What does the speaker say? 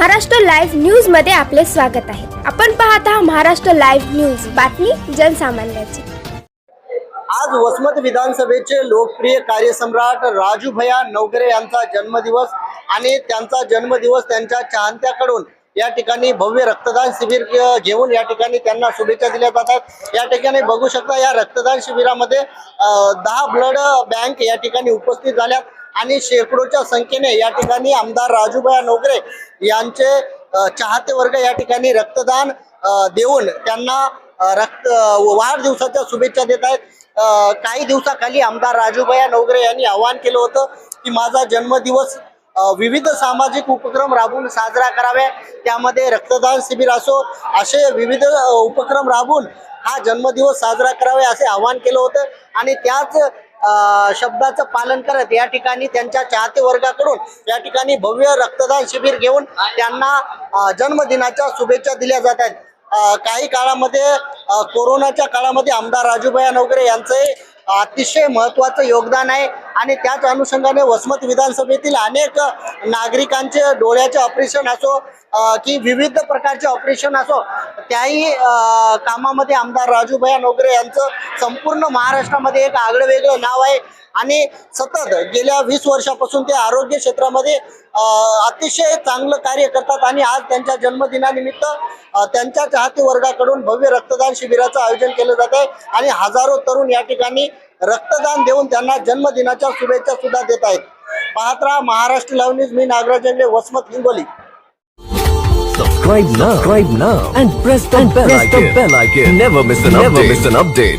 Maharashtra live news मध्ये आपले स्वागत आहे। आपण पाहत आहात महाराष्ट्र लाईव्ह न्यूज, बातमी जनसामान्याची। आज वसमत विधानसभेचे लोकप्रिय कार्यसम्राट राजूभैया नवघरे यांचा जन्मदिवस आणि त्यांचा जन्मदिवस त्यांच्या चाहत्यांकडून या ठिकाणी भव्य रक्तदान शिबिर घेऊन या ठिकाणी त्यांना शुभेच्छा दिल्या जातात। या ठिकाणी बघू शकता, या रक्तदान शिबिरामध्ये 10 ब्लड बँक या ठिकाणी उपस्थित झाल्यात आणि शेकडोच्या संख्येने या ठिकाणी आमदार राजूभैया नवघरे यांचे चाहते वर्ग या ठिकाणी रक्तदान देऊन त्यांना वाढदिवसाच्या शुभेच्छा देत आहेत। काही दिवसाखाली आमदार राजूभैया नवघरे यांनी आवाहन केलं होतं की माझा जन्मदिवस विविध सामाजिक उपक्रम राबवून साजरा करावे, त्यामध्ये रक्तदान शिबिर असो असे विविध उपक्रम राबवून हा जन्मदिवस साजरा करावे असे आवाहन केलं होतं आणि त्याच शब्दाचं पालन करत या ठिकाणी त्यांच्या चाहते वर्गाकडून या ठिकाणी भव्य रक्तदान शिबिर घेऊन त्यांना जन्मदिनाच्या शुभेच्छा दिल्या जात आहेत। काही काळामध्ये कोरोनाच्या काळामध्ये आमदार राजूभैया नवघरे यांचे अतिशय महत्त्वाचं योगदान आहे आणि त्याच अनुषंगाने वसमत विधानसभेतील अनेक नागरिकांचे डोळ्याचे ऑपरेशन असो की विविध प्रकारचे ऑपरेशन असो, त्याही कामामध्ये आमदार राजूभैया नवघरे यांचं संपूर्ण महाराष्ट्रामध्ये एक आगळंवेगळं नाव आहे आणि सतत गेल्या 20 वर्षापासून ते आरोग्य क्षेत्रामध्ये अतिशय चांगलं कार्य करतात आणि आज त्यांच्या जन्मदिनानिमित्त त्यांच्या चाहते वर्गाकडून भव्य रक्तदान शिबिराचं आयोजन केलं जात आहे आणि हजारो तरुण या ठिकाणी रक्तदान देऊन त्यांना जन्मदिनाच्या शुभेच्छा सुद्धा देत आहेत। पाहत रहा महाराष्ट्र लाईव्ह न्यूज, मी नागराज जंगले, Vasmat Hingoli. Subscribe now and press the bell icon. Never miss an update.